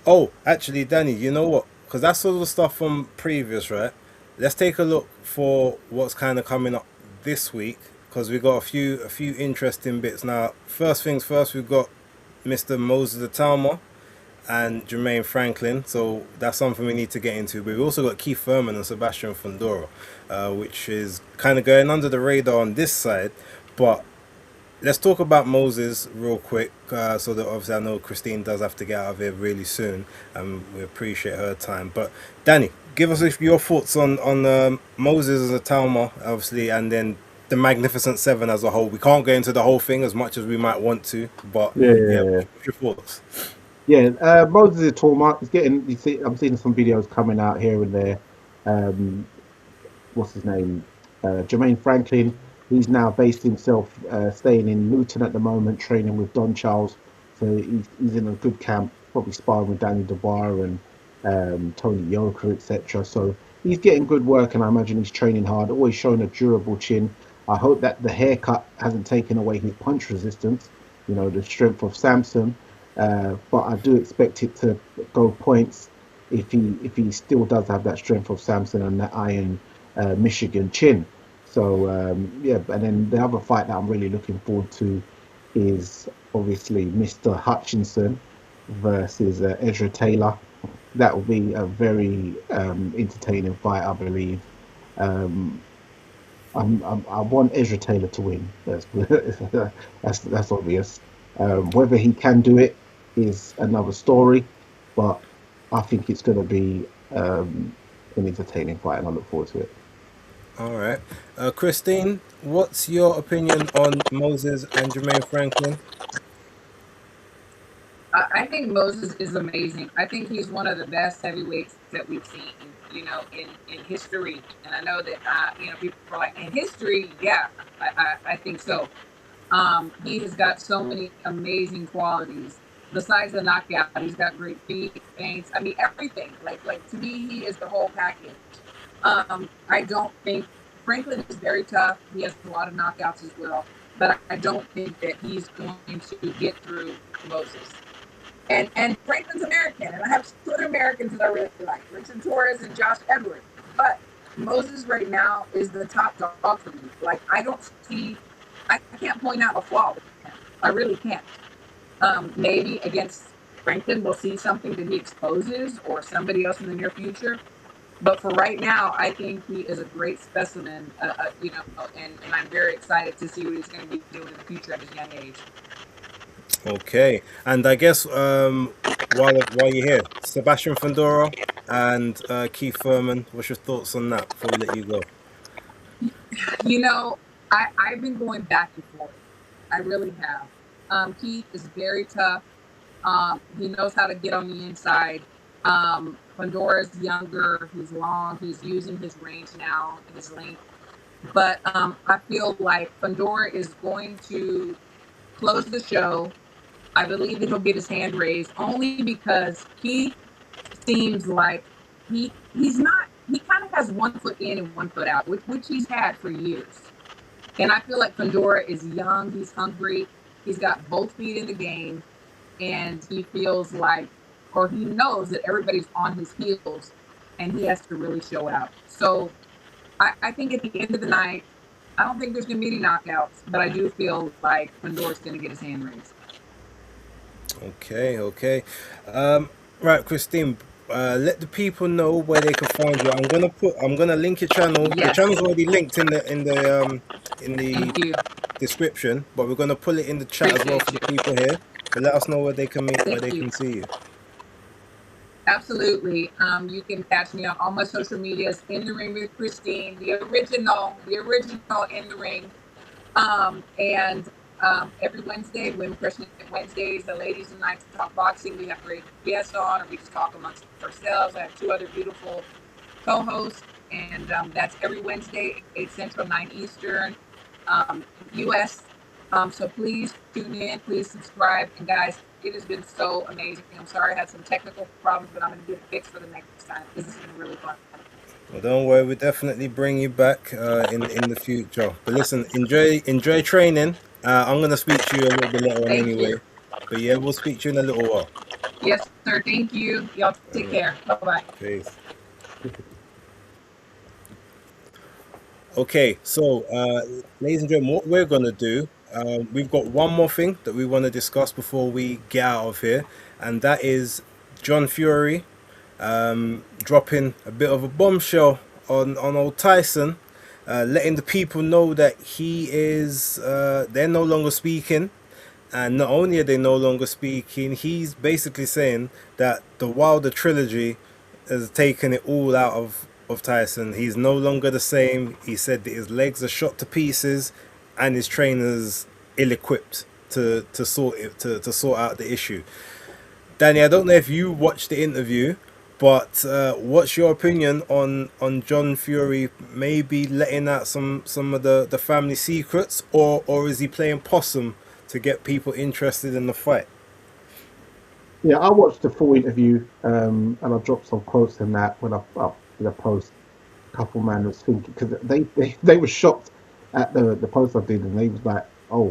Oh, actually, Danny, you know what? Because that's all the stuff from previous, right? Let's take a look for what's kind of coming up this week, because we got a few interesting bits. Now, first things first, we've got Mr. Moses the Talma and Jermaine Franklin, so that's something we need to get into. But we've also got Keith Thurman and Sebastian Fundora, which is kind of going under the radar on this side. But let's talk about Moses real quick, so that obviously I know Christine does have to get out of here really soon, and we appreciate her time. But Danny, give us your thoughts on Moses as a Talma, obviously, and then the Magnificent Seven as a whole. We can't go into the whole thing as much as we might want to, but yeah. What's your thoughts? Yeah, Moses is Talma. He's getting. I'm seeing some videos coming out here and there. What's his name? Jermaine Franklin. He's now based himself, staying in Luton at the moment, training with Don Charles. So he's in a good camp, probably sparring with Danny Dubois and Tony Yoka, etc. So he's getting good work, and I imagine he's training hard. Always showing a durable chin. I hope that the haircut hasn't taken away his punch resistance. The strength of Samson. But I do expect it to go points if he still does have that strength of Samson and that iron Michigan chin. So and then the other fight that I'm really looking forward to is obviously Mr. Hutchinson versus Ezra Taylor. That will be a very entertaining fight, I believe. I want Ezra Taylor to win. That's obvious. Whether he can do it is another story, but I think it's going to be an entertaining fight, and I look forward to it. All right, Christine, what's your opinion on Moses and Jermaine Franklin? I think Moses is amazing. I think he's one of the best heavyweights that we've seen, in history. And I know that, people are like, in history, yeah, I think so. He has got so many amazing qualities. Besides the knockout, he's got great feet, feints. I mean, everything. Like to me, he is the whole package. I don't think Franklin is very tough. He has a lot of knockouts as well, but I don't think that he's going to get through Moses. And Franklin's American, and I have two other Americans that I really like, Richard Torres and Josh Edwards. But Moses right now is the top dog for me. Like, I can't point out a flaw with him. I really can't. Maybe against Franklin, we'll see something that he exposes, or somebody else in the near future. But for right now, I think he is a great specimen, and I'm very excited to see what he's going to be doing in the future at his young age. Okay, and I guess while you're here, Sebastian Fundora and Keith Thurman, what's your thoughts on that before we let you go? I've been going back and forth. I really have. Keith is very tough. He knows how to get on the inside. Fundora's younger. He's long. He's using his range now, his length. But I feel like Fundora is going to close the show. I believe that he'll get his hand raised only because he seems like he's not. He kind of has 1 foot in and 1 foot out, which he's had for years. And I feel like Fundora is young. He's hungry. He's got both feet in the game, and he feels like, or he knows that everybody's on his heels, and he has to really show out. So I think at the end of the night, I don't think there's going to be any knockouts, but I do feel like Fundora's going to get his hand raised. Okay. Right, Christine, let the people know where they can find you. I'm gonna link your channel. Your Yes. channel's already linked in the Thank you. description, but we're gonna put it in the chat as well for Appreciate the you. people here. But let us know where they can where Thank they you. can see you. Absolutely. You can catch me on all my social medias, In the Ring with Christine, the original In the Ring. And every Wednesday, Women Crushing It Wednesdays, the ladies and I talk boxing. We have great guests on, or we just talk amongst ourselves. I have two other beautiful co-hosts, and that's every Wednesday, 8 Central, 9 Eastern, US. So please tune in, please subscribe, and guys, it has been so amazing. I'm sorry I had some technical problems, but I'm going to get it fixed for the next time. This has been really fun. Well, don't worry, we'll definitely bring you back in the future. But listen, enjoy training. I'm gonna speak to you a little bit later on Thank anyway. you. But yeah, we'll speak to you in a little while. Yes, sir. Thank you. Y'all take care. Bye-bye. Peace. Okay, so ladies and gentlemen, what we're gonna do, we've got one more thing that we want to discuss before we get out of here, and that is John Fury dropping a bit of a bombshell on old Tyson, letting the people know that he is they're no longer speaking. And not only are they no longer speaking, he's basically saying that the Wilder trilogy has taken it all out of Tyson. He's no longer the same. He said that his legs are shot to pieces and his trainer's ill-equipped to sort out the issue. Danny, I don't know if you watched the interview, but what's your opinion on John Fury maybe letting out some of the family secrets, or is he playing possum to get people interested in the fight? Yeah, I watched the full interview, and I dropped some quotes in that when I did a post. A couple man was thinking because they were shocked at the post I did, and they was like, "Oh,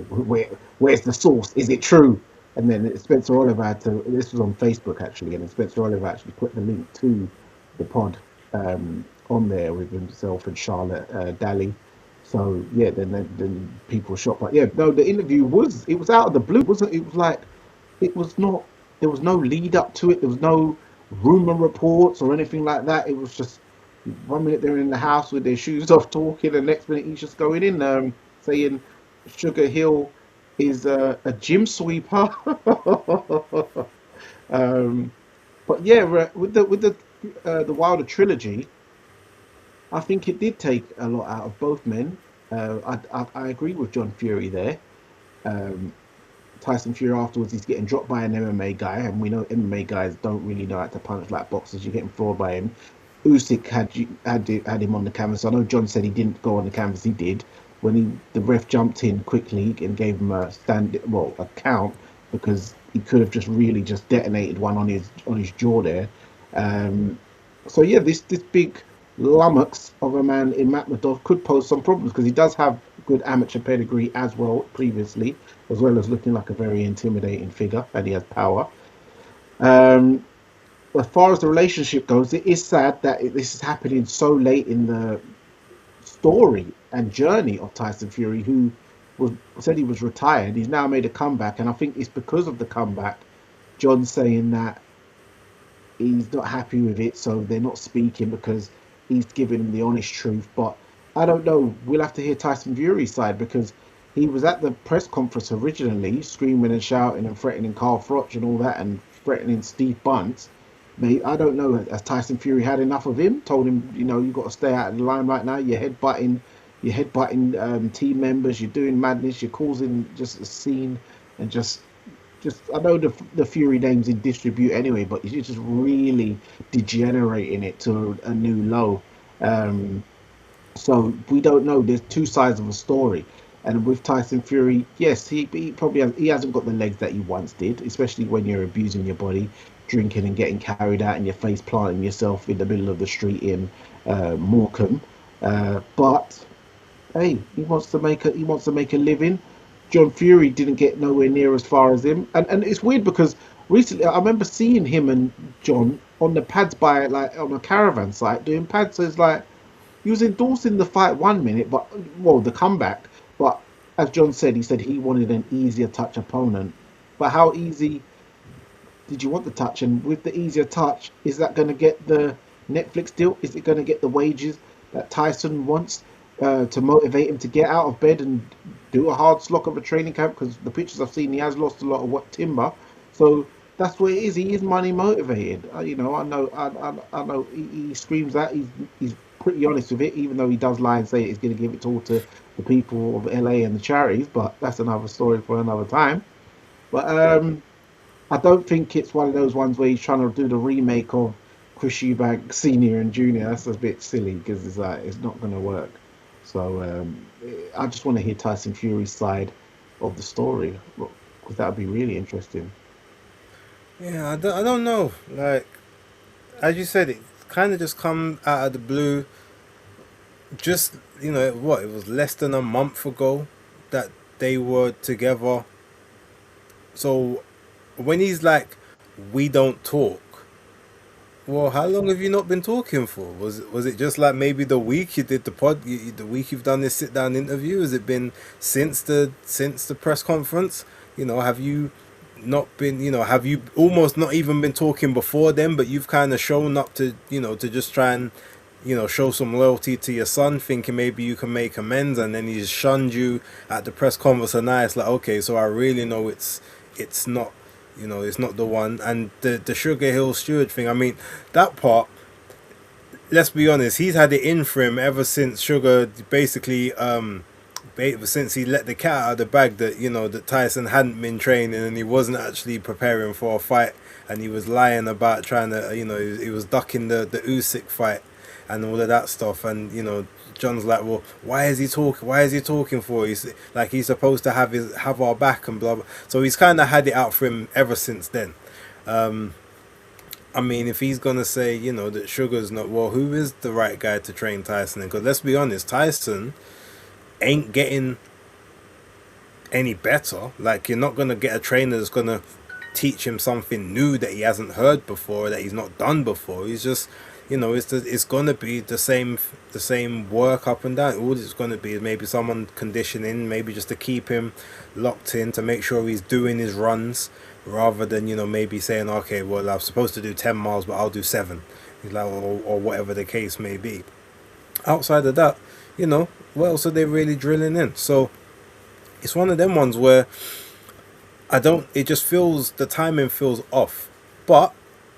where's the source? Is it true?" And then Spencer Oliver had to. This was on Facebook actually, and Spencer Oliver actually put the link to the pod on there with himself and Charlotte Daly. So yeah, then people were shocked. But yeah, no, the interview was out of the blue, wasn't it? It was like it was not. There was no lead up to it. There was no rumor reports or anything like that. It was just 1 minute they're in the house with their shoes off talking, and next minute he's just going in saying Sugar Hill is a gym sweeper. um, but yeah, with the Wilder trilogy, I think it did take a lot out of both men. I agree with John Fury there. Um, Tyson Fury afterwards, he's getting dropped by an MMA guy, and we know MMA guys don't really know how to punch like boxers. You're getting floored by him. Usyk had him on the canvas. I know John said he didn't go on the canvas. He did when the ref jumped in quickly and gave him a count, because he could have just really just detonated one on his jaw there. Um, so yeah, this big lummox of a man in Makhmudov could pose some problems because he does have good amateur pedigree as well previously, as well as looking like a very intimidating figure, and he has power. Um, as far as the relationship goes, it is sad that this is happening so late in the story and journey of Tyson Fury, who said he was retired. He's now made a comeback, and I think it's because of the comeback. John's saying that he's not happy with it, so they're not speaking because he's giving him the honest truth. But I don't know. We'll have to hear Tyson Fury's side, because he was at the press conference originally, screaming and shouting and threatening Carl Froch and all that, and threatening Steve Bunce. Mate, I don't know. Has Tyson Fury had enough of him? Told him, you've got to stay out of the limelight now. You're headbutting team members. You're doing madness. You're causing just a scene, and just I know the Fury name's in distribute anyway, but you're just really degenerating it to a new low. So we don't know. There's two sides of a story. And with Tyson Fury, yes, he probably he hasn't got the legs that he once did, especially when you're abusing your body, drinking and getting carried out, and your face planting yourself in the middle of the street in Morecambe. But hey, he wants to make a living. John Fury didn't get nowhere near as far as him, and it's weird because recently I remember seeing him and John on the pads on a caravan site doing pads. So it's like he was endorsing the fight 1 minute, but the comeback. But as John said, he said he wanted an easier touch opponent. But how easy did you want the touch? And with the easier touch, is that going to get the Netflix deal? Is it going to get the wages that Tyson wants to motivate him to get out of bed and do a hard slog of a training camp? Because the pictures I've seen, he has lost a lot of what timber. So that's what it is. He is money motivated. You know, I know. He screams that. He's pretty honest with it, even though he does lie and say he's going to give it all to the people of LA and the charities. But that's another story for another time. But I don't think it's one of those ones where he's trying to do the remake of Chris Eubank Senior and Junior. That's a bit silly because it's like it's not going to work. So I just want to hear Tyson Fury's side of the story because that would be really interesting. Yeah, I don't know. Like, as you said, it kind of just come out of the blue. Just, you know, what, it was less than a month ago that they were together. So when he's like, we don't talk. Well, how long have you not been talking for? Was it just like maybe the week you did the week you've done this sit down interview? Has it been since the press conference? You know, have you not been? You know, have you almost not even been talking before then? But you've kind of shown up to, you know, to just try and, you know, show some loyalty to your son, thinking maybe you can make amends, and then he's shunned you at the press conference, and now it's like, okay, so I really know it's not. You know, it's not the one. And the Sugar Hill Stewart thing, I mean, that part, let's be honest, he's had it in for him ever since Sugar basically, since he let the cat out of the bag that, you know, that Tyson hadn't been training and he wasn't actually preparing for a fight, and he was lying about trying to, you know, he was ducking the Usyk fight and all of that stuff. And, you know, John's like, well, why is he talking for? He's like, he's supposed to have our back and blah blah. So he's kind of had it out for him ever since then. I mean, if he's gonna say, you know, that Sugar's not, well, who is the right guy to train Tyson? Because let's be honest, Tyson ain't getting any better. Like, you're not gonna get a trainer that's gonna teach him something new that he hasn't heard before, that he's not done before. He's just, you know, it's gonna be the same work up and down. All it's gonna be is maybe someone conditioning, maybe just to keep him locked in, to make sure he's doing his runs, rather than, you know, maybe saying, okay, well, I'm supposed to do 10 miles, but I'll do 7, like, or whatever the case may be. Outside of that, you know, what else are they really drilling in? So it's one of them ones where it just feels, the timing feels off. But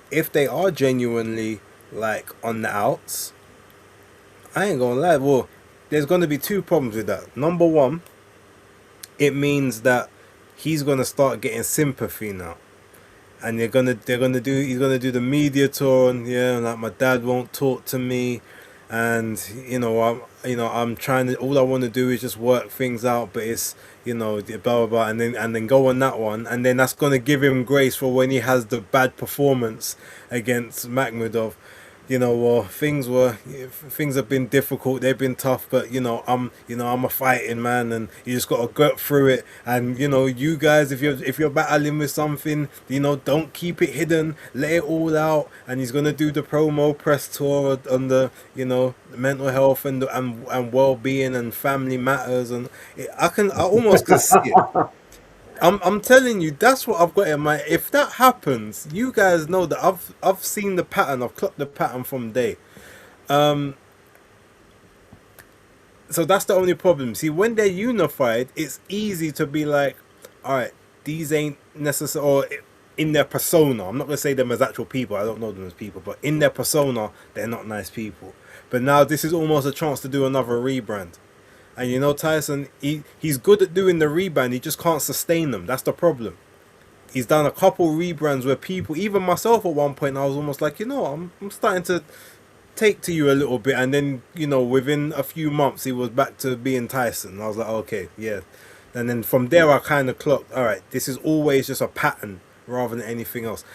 if they are genuinely like on the outs, I ain't gonna lie, well, there's gonna be 2 problems with that. Number one, it means that he's gonna start getting sympathy now, and he's gonna do the media tour, and yeah, like, my dad won't talk to me, and I'm trying to, all I want to do is just work things out, but it's, you know, blah blah blah, and then go on that one, and then that's gonna give him grace for when he has the bad performance against Makhmudov. You know, well, things have been difficult, they've been tough, but I'm a fighting man, and you just gotta get through it. And, you know, you guys, if you're battling with something, you know, don't keep it hidden, let it all out. And he's gonna do the promo press tour on the, you know, mental health and well-being and family matters, and I almost can see it. I'm telling you, that's what I've got in my. If that happens, you guys know that I've seen the pattern. I've clocked the pattern from day. So that's the only problem. See, when they're unified, it's easy to be like, all right, these ain't necessary, or in their persona. I'm not gonna say them as actual people. I don't know them as people, but in their persona, they're not nice people. But now this is almost a chance to do another rebrand. And, you know, Tyson, he's good at doing the rebrand. He just can't sustain them. That's the problem. He's done a couple rebrands where people, even myself at one point, I was almost like, you know, I'm starting to take to you a little bit. And then, you know, within a few months, he was back to being Tyson. I was like, okay, yeah. And then from there, I kind of clocked, all right, this is always just a pattern rather than anything else.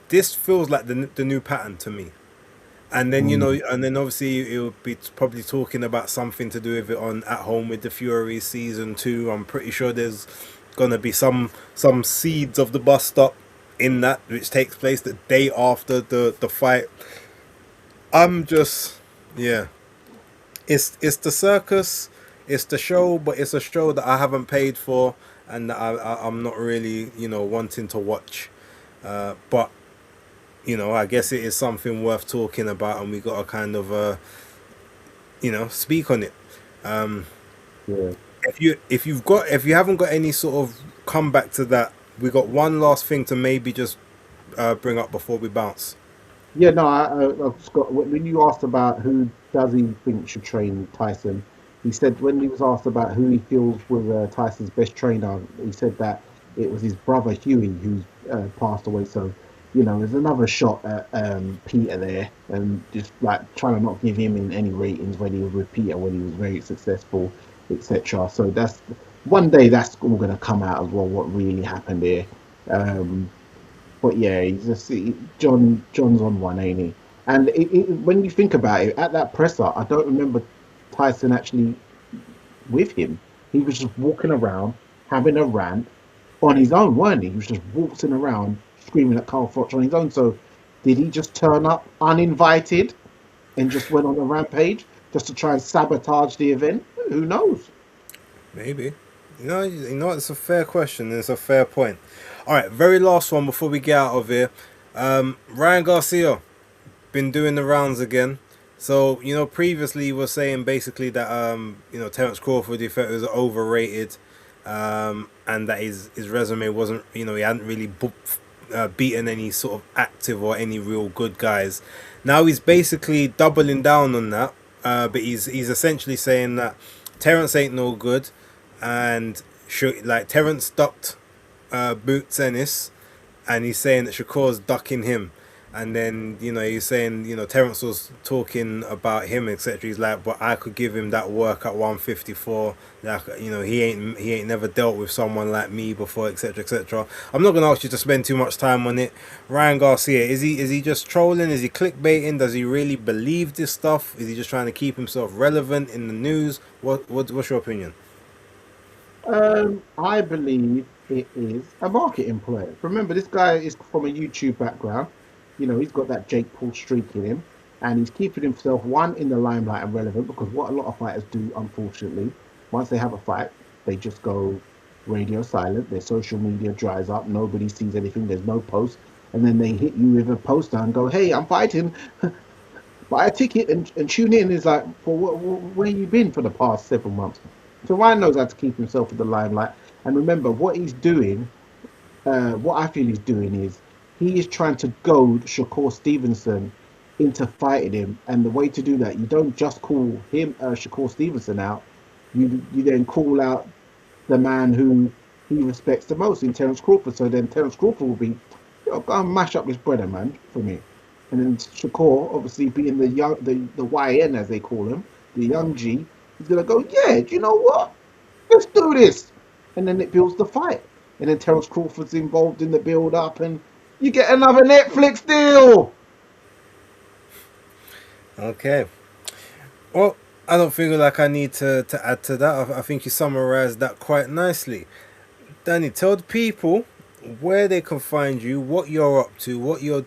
This feels like the new pattern to me. And then, you know, and then obviously it would be probably talking about something to do with it on At Home with the Fury season 2. I'm pretty sure there's gonna be some seeds of the bus stop in that, which takes place the day after the fight. I'm just, yeah, it's the circus, it's the show, but it's a show that I haven't paid for and that I'm not really, you know, wanting to watch. But I guess it is something worth talking about, and we got to kind of speak on it. Yeah. If you haven't got any sort of comeback to that, we got one last thing to maybe just bring up before we bounce. Yeah, no, I've just got, when you asked about who does he think should train Tyson, he said when he was asked about who he feels was Tyson's best trainer, he said that it was his brother Huey who's passed away. So, there's another shot at Peter there, and just like trying to not give him in any ratings when he was with Peter when he was very successful, etc. So that's one day that's all going to come out as well. What really happened there. But yeah, John's on one, ain't he? And when you think about it, at that presser, I don't remember Tyson actually with him. He was just walking around, having a rant on his own, weren't he? He was just waltzing around, screaming at Carl Froch on his own. So did he just turn up uninvited and just went on a rampage just to try and sabotage the event? Who knows? Maybe. It's a fair question. It's a fair point. All right, very last one before we get out of here. Ryan Garcia been doing the rounds again. So previously he was saying basically that Terence Crawford he felt was overrated, and that his resume wasn't he hadn't really beaten any sort of active or any real good guys. Now he's basically doubling down on that, but he's essentially saying that Terence ain't no good, and Terence ducked Boots Ennis, and he's saying that Shakur's ducking him, and then he's saying Terence was talking about him, etc. He's like, but I could give him that work at 154. Like he ain't never dealt with someone like me before, etc. etc. I'm not gonna ask you to spend too much time on it. Ryan Garcia, is he just trolling? Is he clickbaiting? Does he really believe this stuff? Is he just trying to keep himself relevant in the news? What's your opinion? I believe it is a marketing play. Remember, this guy is from a YouTube background. He's got that Jake Paul streak in him, and he's keeping himself in the limelight and relevant, because what a lot of fighters do, unfortunately, once they have a fight, they just go radio silent. Their social media dries up. Nobody sees anything. There's no post, and then they hit you with a poster and go, "Hey, I'm fighting. Buy a ticket and tune in." Is like, well, where you been for the past 7 months? So Ryan knows how to keep himself in the limelight. And remember, what he's doing, what I feel he's doing is, he is trying to goad Shakur Stevenson into fighting him. And the way to do that, you don't just call him Shakur Stevenson out. You then call out the man who he respects the most in Terence Crawford. So then Terence Crawford will be, go and mash up this brother, man, for me. And then Shakur, obviously being the YN as they call him, the young G, he's gonna go, yeah, do you know what? Let's do this. And then it builds the fight. And then Terence Crawford's involved in the build up, and you get another Netflix deal. Okay. Well, I don't feel like I need to add to that. I think you summarized that quite nicely. Danny, tell the people where they can find you, what you're up to, what you're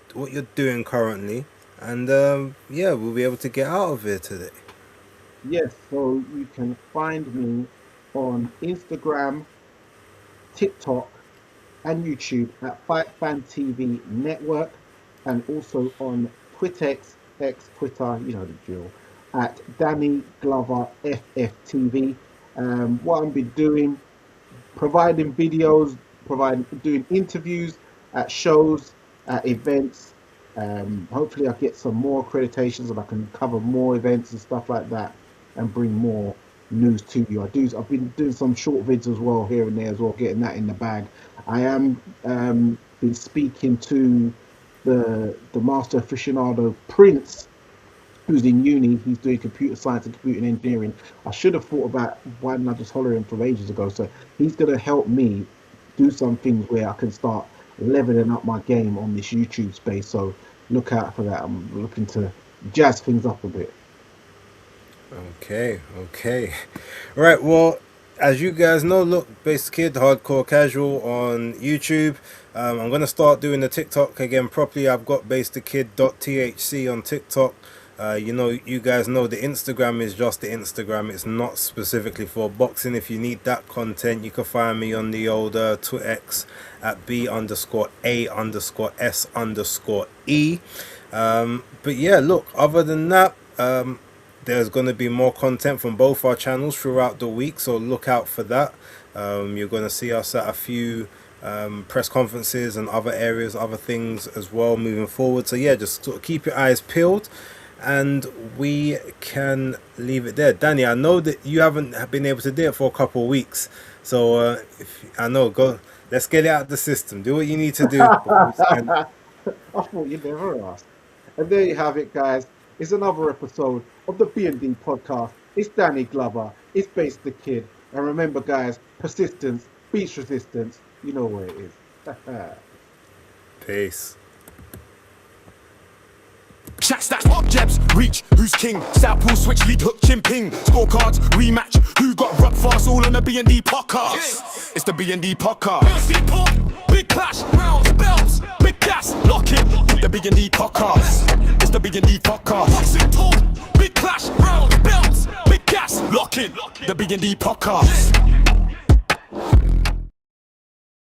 doing currently, and we'll be able to get out of here today. Yes, so you can find me on Instagram, TikTok, and YouTube at Fight Fan TV Network, and also on Twittex, Twitter, you know the drill, at Danny Glover FFTV. What I've been doing, providing videos, doing interviews at shows, at events. Hopefully I get some more accreditations and I can cover more events and stuff like that and bring more news to you. I've been doing some short vids as well here and there as well, getting that in the bag. I am been speaking to the master aficionado Prince, who's in uni. He's doing computer science and computer engineering. I should have thought about why didn't I just holler him from ages ago. So he's going to help me do some things where I can start leveling up my game on this YouTube space. So look out for that. I'm looking to jazz things up a bit. Okay. Right, well, as you guys know, look, Basic Kid, Hardcore Casual on YouTube. I'm going to start doing the TikTok again properly. I've got basickkid.thc on TikTok. You guys know the Instagram is just the Instagram. It's not specifically for boxing. If you need that content, you can find me on the old Twitter X at B_A_S_E. But yeah, look, other than that, there's going to be more content from both our channels throughout the week, so look out for that. You're going to see us at a few press conferences and other areas, other things as well moving forward. So yeah, just sort of keep your eyes peeled, and we can leave it there. Danny, I know that you haven't been able to do it for a couple of weeks, so let's get it out of the system. Do what you need to do. I thought you'd never ask. And there you have it, guys. It's another episode of the B&D Podcast. It's Danny Glover. It's Base the Kid. And remember, guys, persistence beats resistance. You know where it is. Peace. Chat stacks, pop jabs, reach, who's king? Southpaw, switch, lead, hook, chin, ping. Scorecards, rematch, who got rubbed fast? All on the B&D Podcast. It's the B&D Podcast. Big clash, rounds, belts, big gas, lock it. The B&D Podcast. It's the B&D Podcast. Big clash, rounds, belts, big gas, lock it. The B&D Podcast.